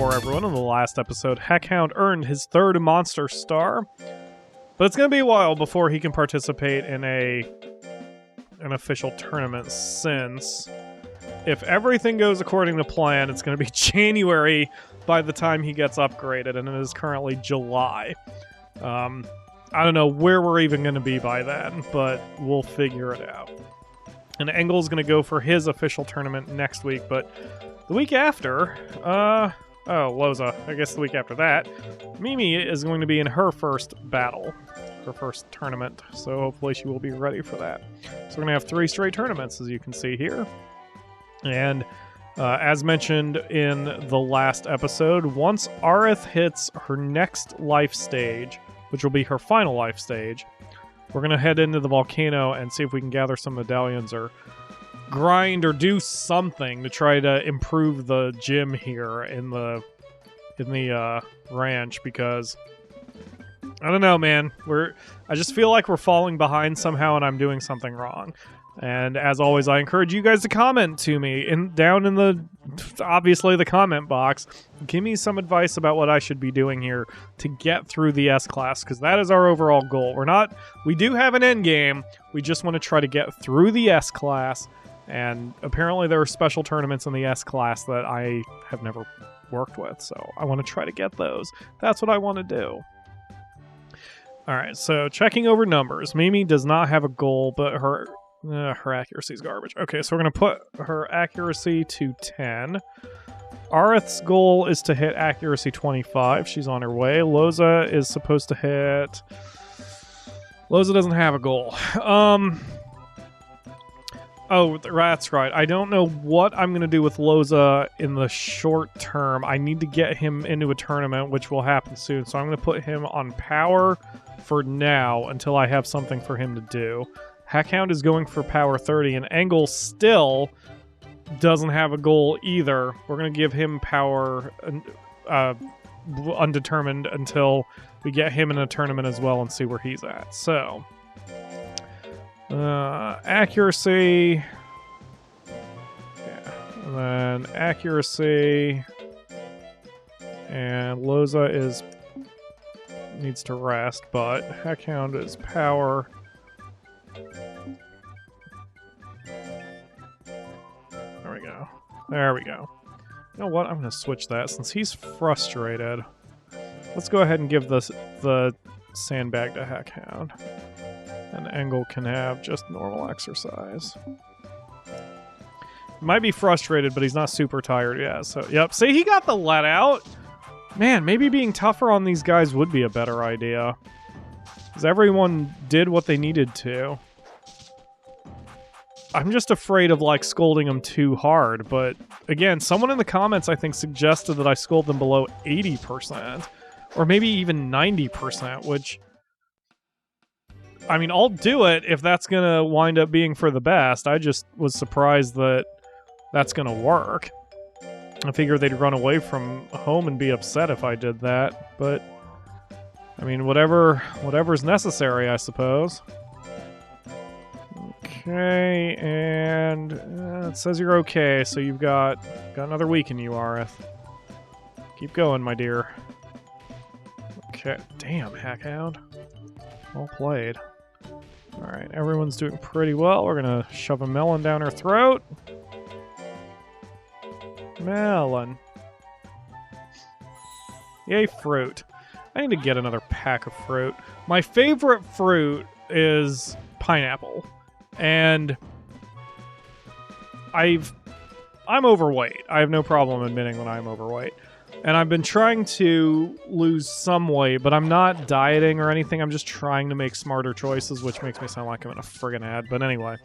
before, everyone, in the last episode, Heckhound earned his 3rd monster star, but it's going to be a while before he can participate in an official tournament, since if everything goes according to plan, it's going to be January by the time he gets upgraded, and it is currently July. I don't know where we're even going to be by then, but we'll figure it out. And Engel's going to go for his official tournament next week, but the week after, Loza, I guess the week after that, Mimi is going to be in her first battle, her first tournament, so hopefully she will be ready for that. So we're going to have 3 straight tournaments, as you can see here. And as mentioned in the last episode, once Aerith hits her next life stage, which will be her final life stage, we're going to head into the volcano and see if we can gather some medallions or grind or do something to try to improve the gym here in the ranch, because I don't know, man. I just feel like we're falling behind somehow and I'm doing something wrong. And as always, I encourage you guys to comment to me down in the, obviously, the comment box. Give me some advice about what I should be doing here to get through the S-Class, because that is our overall goal. We do have an end game. We just want to try to get through the S-Class, and apparently there are special tournaments in the S-Class that I have never worked with, so I want to try to get those. That's what I want to do. Alright, so checking over numbers. Mimi does not have a goal, but her accuracy is garbage. Okay, so we're going to put her accuracy to 10. Aerith's goal is to hit accuracy 25. She's on her way. Loza is supposed to hit... Loza doesn't have a goal. Oh, that's right. I don't know what I'm going to do with Loza in the short term. I need to get him into a tournament, which will happen soon. So I'm going to put him on power for now until I have something for him to do. Heckhound is going for power 30, and Engel still doesn't have a goal either. We're going to give him power undetermined until we get him in a tournament as well and see where he's at. So, accuracy. Yeah, and then accuracy. And Loza needs to rest, but Heckhound is power. There we go. You know what? I'm going to switch that since he's frustrated. Let's go ahead and give the sandbag to Heckhound. And Engel can have just normal exercise. He might be frustrated, but he's not super tired yet. So, yep. See, he got the let out. Man, maybe being tougher on these guys would be a better idea. Because everyone did what they needed to. I'm just afraid of, like, scolding them too hard, but again, someone in the comments, I think, suggested that I scold them below 80%, or maybe even 90%, which, I mean, I'll do it if that's gonna wind up being for the best. I just was surprised that that's gonna work. I figured they'd run away from home and be upset if I did that, but, I mean, whatever's necessary, I suppose. Okay, and it says you're okay, so you've got another week in you, Aerith. Keep going, my dear. Okay, damn, Heckhound. Well played. Alright, everyone's doing pretty well. We're gonna shove a melon down her throat. Melon. Yay, fruit. I need to get another pack of fruit. My favorite fruit is pineapple. And I'm overweight. I have no problem admitting that I'm overweight. And I've been trying to lose some weight, but I'm not dieting or anything. I'm just trying to make smarter choices, which makes me sound like I'm in a friggin' ad. But anyway,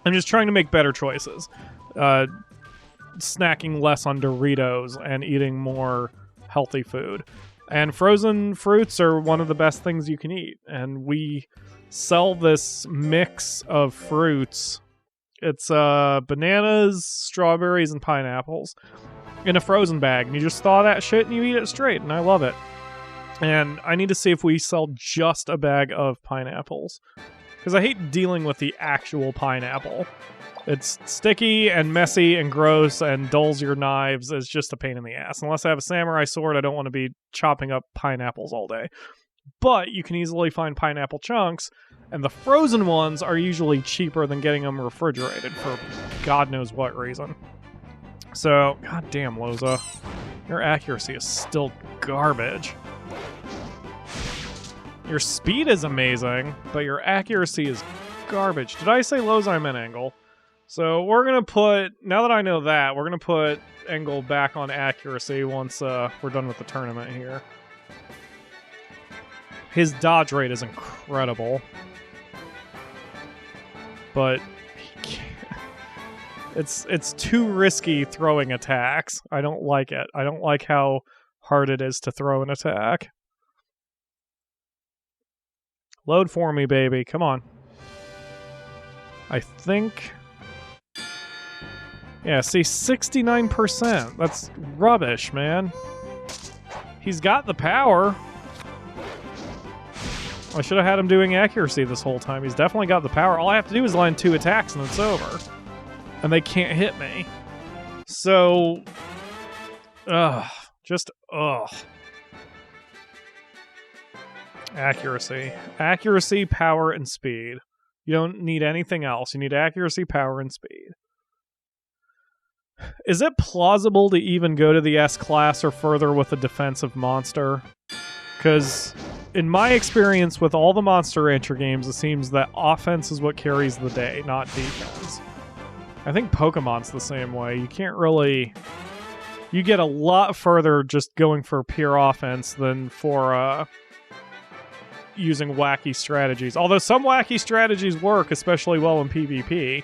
I'm just trying to make better choices. Snacking less on Doritos and eating more healthy food. And frozen fruits are one of the best things you can eat. And we sell this mix of fruits. It's bananas, strawberries, and pineapples in a frozen bag. And you just thaw that shit and you eat it straight. And I love it. And I need to see if we sell just a bag of pineapples. Because I hate dealing with the actual pineapple. It's sticky and messy and gross and dulls your knives. It's just a pain in the ass. Unless I have a samurai sword, I don't want to be chopping up pineapples all day. But you can easily find pineapple chunks, and the frozen ones are usually cheaper than getting them refrigerated for God knows what reason. So, goddamn, Loza. Your accuracy is still garbage. Your speed is amazing, but your accuracy is garbage. Did I say Loza? I meant Engel. So we're going to put, now that I know that, we're going to put Engel back on accuracy once we're done with the tournament here. His dodge rate is incredible. But he can't. It's too risky throwing attacks. I don't like it. I don't like how hard it is to throw an attack. Load for me, baby. Come on. I think... Yeah, see, 69%. That's rubbish, man. He's got the power. I should have had him doing accuracy this whole time. He's definitely got the power. All I have to do is land 2 attacks and it's over. And they can't hit me. So... Ugh. Just, ugh. Accuracy. Accuracy, power, and speed. You don't need anything else. You need accuracy, power, and speed. Is it plausible to even go to the S-Class or further with a defensive monster? Because in my experience with all the Monster Rancher games, it seems that offense is what carries the day, not defense. I think Pokemon's the same way. You can't really... You get a lot further just going for pure offense than for using wacky strategies. Although some wacky strategies work especially well in PvP.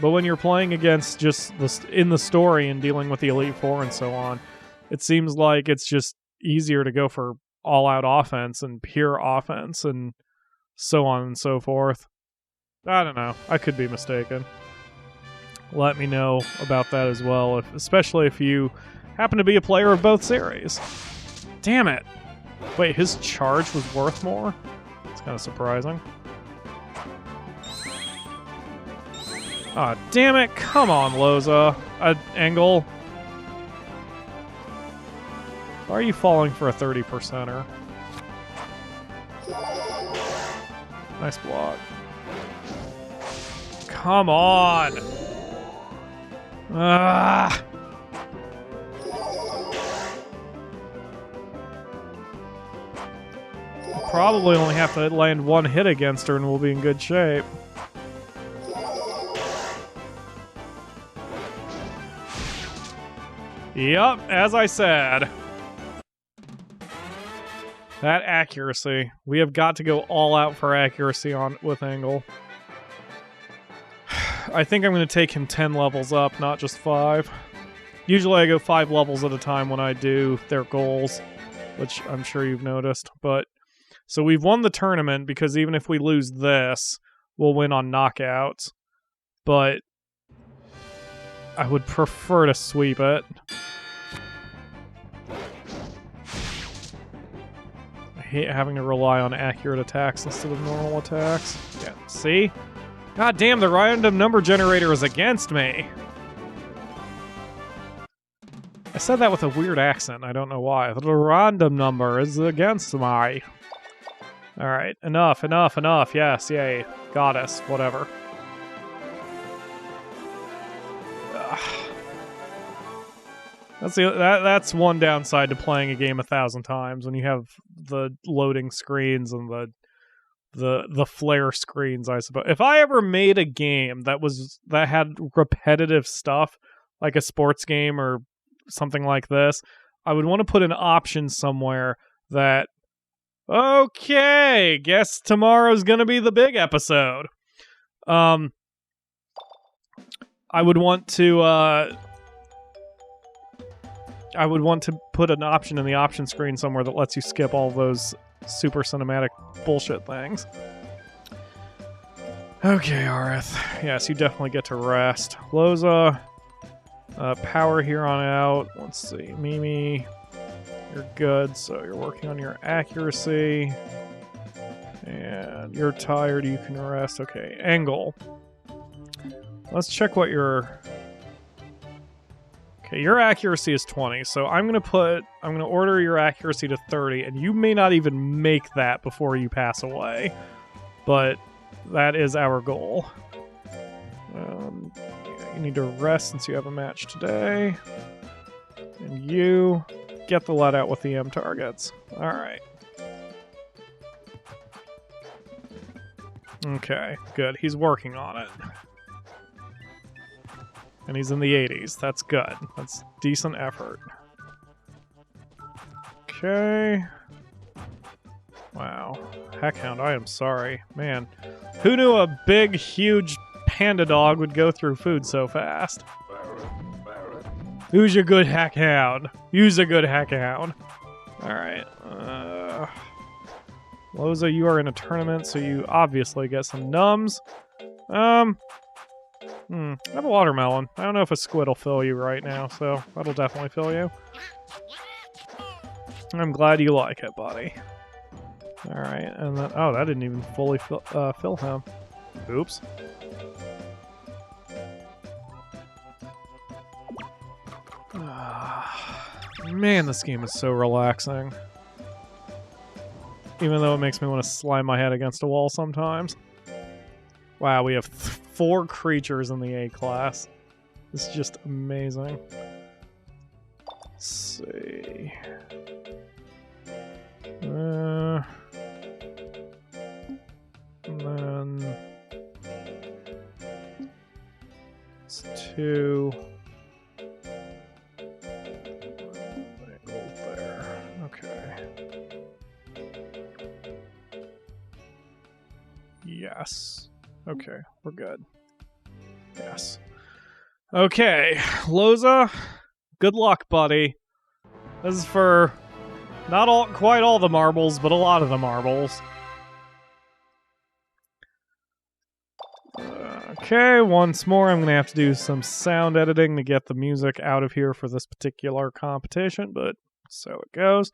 But when you're playing against just in the story and dealing with the Elite Four and so on, it seems like it's just easier to go for all-out offense and pure offense and so on and so forth. I don't know. I could be mistaken. Let me know about that as well, especially if you happen to be a player of both series. Damn it! Wait, his charge was worth more? It's kind of surprising. Aw, oh, damn it! Come on, Loza. Engel. Why are you falling for a 30%er? Nice block. Come on! Ah! Probably only have to land 1 hit against her and we'll be in good shape. Yup, as I said. That accuracy. We have got to go all out for accuracy with Engel. I think I'm going to take him 10 levels up, not just 5. Usually I go 5 levels at a time when I do their goals, which I'm sure you've noticed. But so we've won the tournament because even if we lose this, we'll win on knockouts. But I would prefer to sweep it. I hate having to rely on accurate attacks instead of normal attacks. Yeah, see? God damn, the random number generator is against me. I said that with a weird accent. I don't know why. The random number is against me. Alright, enough. Yes, yay. Goddess, whatever. That's one downside to playing a game 1,000 times when you have the loading screens and the flare screens, I suppose. If I ever made a game that had repetitive stuff, like a sports game or something like this, I would want to put an option somewhere that, okay, guess tomorrow's gonna be the big episode. I would want to put an option in the option screen somewhere that lets you skip all those super cinematic bullshit things. Okay, Arith. Yes, you definitely get to rest. Loza, power here on out. Let's see. Mimi, you're good, so you're working on your accuracy. And you're tired, you can rest. Okay, angle. Let's check what your... Okay, your accuracy is 20, so I'm gonna order your accuracy to 30, and you may not even make that before you pass away. But that is our goal. You need to rest since you have a match today. And you get the let out with the M targets. Alright. Okay, good. He's working on it. And he's in the 80s. That's good. That's decent effort. Okay. Wow. Heckhound, I am sorry. Man, who knew a big, huge panda dog would go through food so fast? Who's your good heckhound? Who's a good heckhound? Alright. Loza, you are in a tournament, so you obviously get some nums. I have a watermelon. I don't know if a squid will fill you right now, so that'll definitely fill you. I'm glad you like it, buddy. Alright, and then... Oh, that didn't even fully fill him. Oops. Man, this game is so relaxing. Even though it makes me want to slam my head against a wall sometimes. Wow, we have 4 creatures in the A class. This is just amazing. Let's see. And then it's 2. There. Okay. Yes. Okay, we're good. Yes. Okay, Loza, good luck, buddy. This is for not quite all the marbles, but a lot of the marbles. Okay, once more, I'm going to have to do some sound editing to get the music out of here for this particular competition, but so it goes.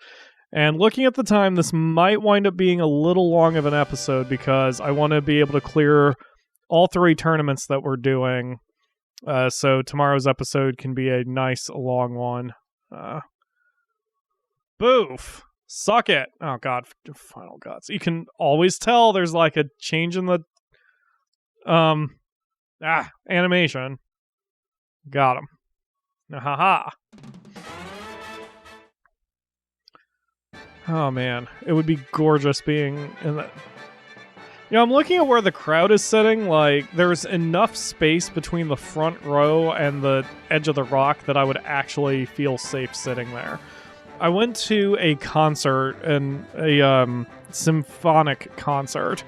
And looking at the time, this might wind up being a little long of an episode because I want to be able to clear all 3 tournaments that we're doing. So tomorrow's episode can be a nice long one. Boof! Suck it! Oh god, Final Guts. You can always tell there's like a change in the animation. Got him. Haha. Oh man, it would be gorgeous being in that. You know, I'm looking at where the crowd is sitting. Like, there's enough space between the front row and the edge of the rock that I would actually feel safe sitting there. I went to a concert, and a symphonic concert,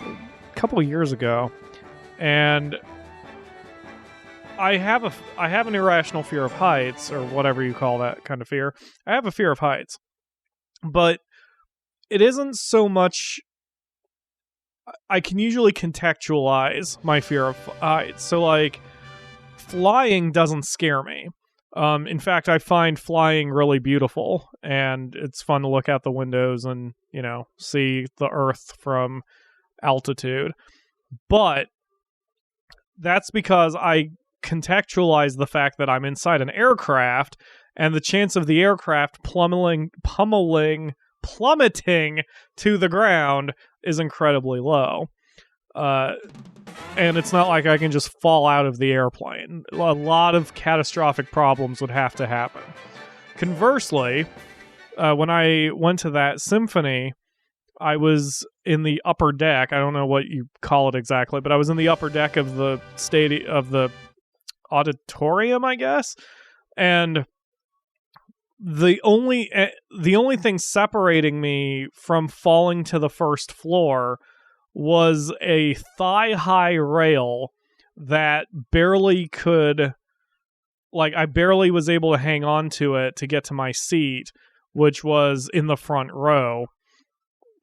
a couple of years ago, and I have an irrational fear of heights, or whatever you call that kind of fear. I have a fear of heights. But it isn't so much... I can usually contextualize my fear of heights. So, like, flying doesn't scare me. In fact, I find flying really beautiful, and it's fun to look out the windows and, you know, see the Earth from altitude. But that's because I contextualize the fact that I'm inside an aircraft, and the chance of the aircraft plummeting to the ground is incredibly low. And it's not like I can just fall out of the airplane. A lot of catastrophic problems would have to happen. Conversely, when I went to that symphony, I was in the upper deck. I don't know what you call it exactly, but I was in the upper deck of the the auditorium, I guess. And the only thing separating me from falling to the first floor was a thigh-high rail that barely could... Like, I barely was able to hang on to it to get to my seat, which was in the front row,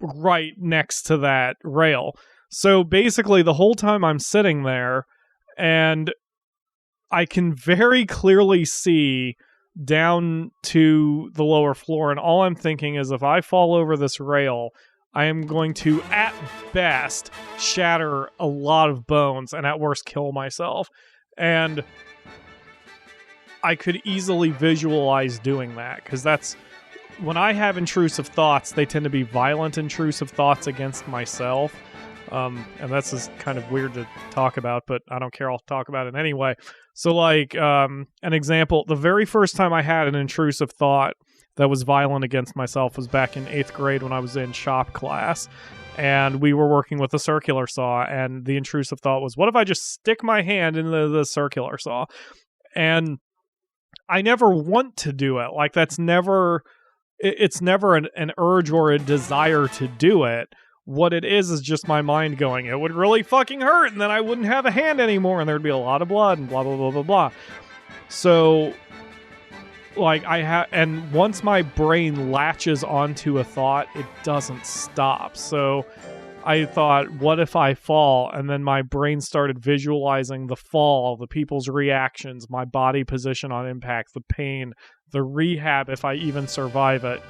right next to that rail. So basically, the whole time I'm sitting there, and I can very clearly see down to the lower floor, and all I'm thinking is if I fall over this rail, I am going to, at best, shatter a lot of bones and at worst kill myself. And I could easily visualize doing that, because that's when I have intrusive thoughts, they tend to be violent intrusive thoughts against myself. And that's just kind of weird to talk about, but I don't care. I'll talk about it anyway. So, like, an example, the very first time I had an intrusive thought that was violent against myself was back in 8th grade when I was in shop class. And we were working with a circular saw, and the intrusive thought was, what if I just stick my hand into the circular saw? And I never want to do it. Like, that's never... It's never an urge or a desire to do it. What it is just my mind going, it would really fucking hurt, and then I wouldn't have a hand anymore, and there'd be a lot of blood, and blah, blah, blah, blah, blah. So, like, and once my brain latches onto a thought, it doesn't stop. So I thought, what if I fall? And then my brain started visualizing the fall, the people's reactions, my body position on impact, the pain, the rehab if I even survive it,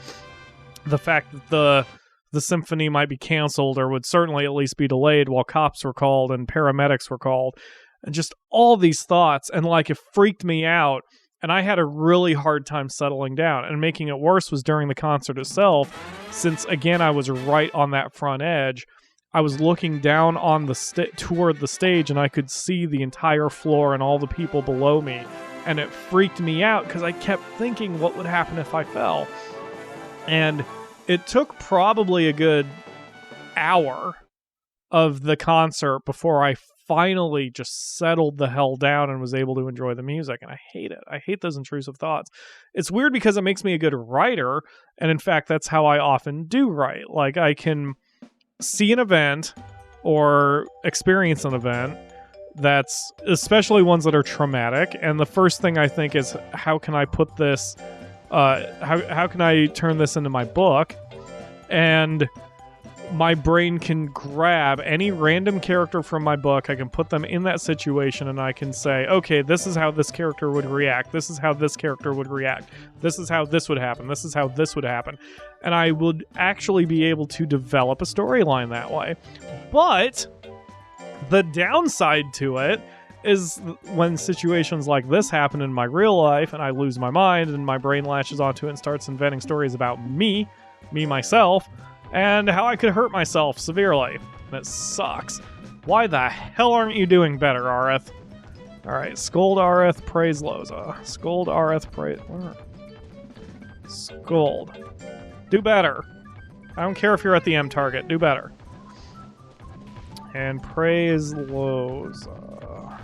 the fact that the symphony might be canceled or would certainly at least be delayed while cops were called and paramedics were called, and just all these thoughts. And like, it freaked me out, and I had a really hard time settling down. And making it worse was during the concert itself, since again I was right on that front edge. I was looking down on the toward the stage, and I could see the entire floor and all the people below me. And it freaked me out because I kept thinking what would happen if I fell. And it took probably a good hour of the concert before I finally just settled the hell down and was able to enjoy the music. And I hate it. I hate those intrusive thoughts. It's weird because it makes me a good writer. And in fact, that's how I often do write. Like, I can see an event or experience an event that's, especially ones that are traumatic, and the first thing I think is, how can I put this, how can I turn this into my book? And my brain can grab any random character from my book, I can put them in that situation, and I can say, okay, this is how this character would react, this is how this character would react, this is how this would happen, this is how this would happen. And I would actually be able to develop a storyline that way. But the downside to it is when situations like this happen in my real life and I lose my mind and my brain latches onto it and starts inventing stories about me myself, and how I could hurt myself severely. And it sucks. Why the hell aren't you doing better, Arith? Alright, scold Arith, praise Loza. Scold Arith, praise... Scold. Do better. I don't care if you're at the M target, do better. And praise Loza.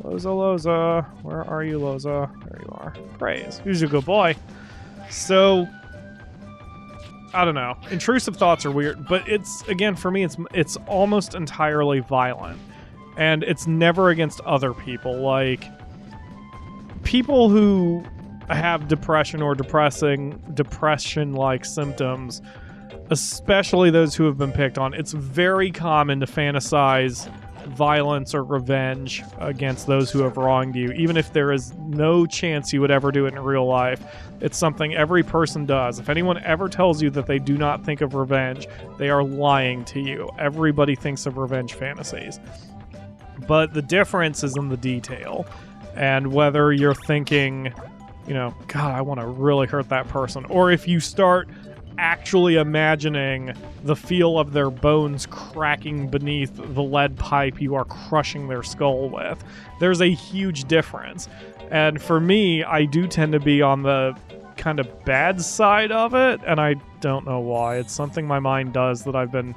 Loza. Where are you, Loza? There you are. Praise. Who's a good boy? So, I don't know. Intrusive thoughts are weird, but it's, again, for me, it's almost entirely violent. And it's never against other people. Like, people who have depression or depression-like symptoms, especially those who have been picked on, it's very common to fantasize violence or revenge against those who have wronged you, even if there is no chance you would ever do it in real life. It's something every person does. If anyone ever tells you that they do not think of revenge, they are lying to you. Everybody thinks of revenge fantasies. But the difference is in the detail, and whether you're thinking, you know, God, I want to really hurt that person, or if you start actually imagining the feel of their bones cracking beneath the lead pipe you are crushing their skull with. There's a huge difference. And for me, I do tend to be on the kind of bad side of it, and I don't know why. It's something my mind does that I've been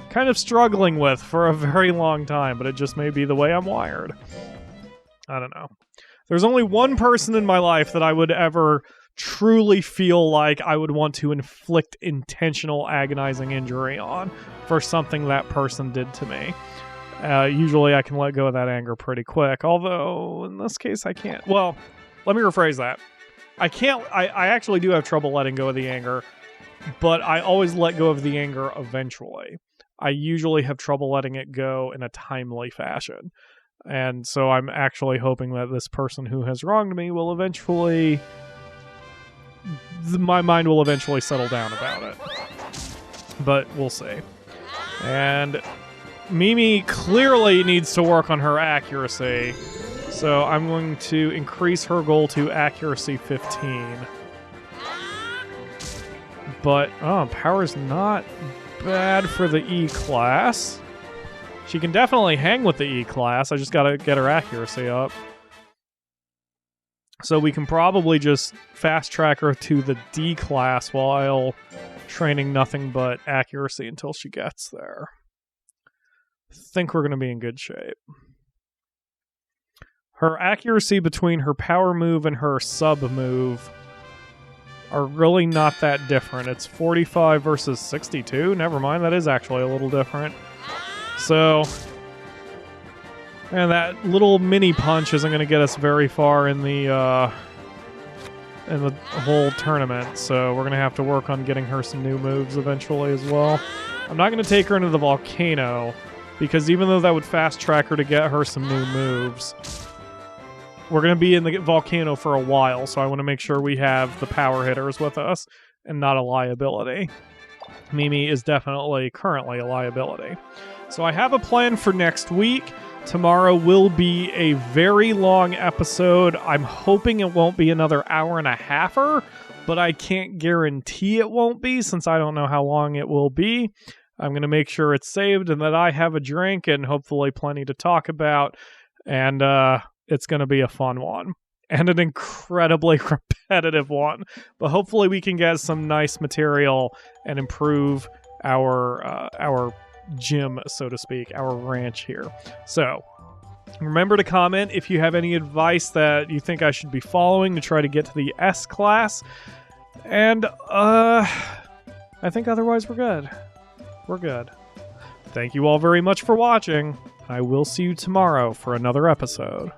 kind of struggling with for a very long time, but it just may be the way I'm wired. I don't know. There's only one person in my life that I would ever truly feel like I would want to inflict intentional agonizing injury on for something that person did to me. Usually I can let go of that anger pretty quick, although in this case I can't. Well, let me rephrase that. I actually do have trouble letting go of the anger, but I always let go of the anger eventually. I usually have trouble letting it go in a timely fashion. And so I'm actually hoping that this person who has wronged me will eventually... my mind will eventually settle down about it. but we'll see. And Mimi clearly needs to work on her accuracy, so I'm going to increase her goal to accuracy 15. But, power's not bad for the E-class. She can definitely hang with the E-class, I just gotta get her accuracy up. So we can probably just fast-track her to the D-class while training nothing but accuracy until she gets there. I think we're going to be in good shape. Her accuracy between her power move and her sub move are really not that different. It's 45 versus 62. Never mind, that is actually a little different. So, and that little mini punch isn't going to get us very far in the whole tournament. So we're going to have to work on getting her some new moves eventually as well. I'm not going to take her into the volcano, because even though that would fast track her to get her some new moves, we're going to be in the volcano for a while, so I want to make sure we have the power hitters with us and not a liability. Mimi is definitely currently a liability. So I have a plan for next week. Tomorrow will be a very long episode. I'm hoping it won't be another hour and a halfer, but I can't guarantee it won't be since I don't know how long it will be. I'm going to make sure it's saved and that I have a drink and hopefully plenty to talk about. And it's going to be a fun one. And an incredibly repetitive one. But hopefully we can get some nice material and improve our gym, so to speak, our ranch here. So remember to comment if you have any advice that you think I should be following to try to get to the S class. And I think otherwise we're good. We're good. Thank you all very much for watching. I will see you tomorrow for another episode.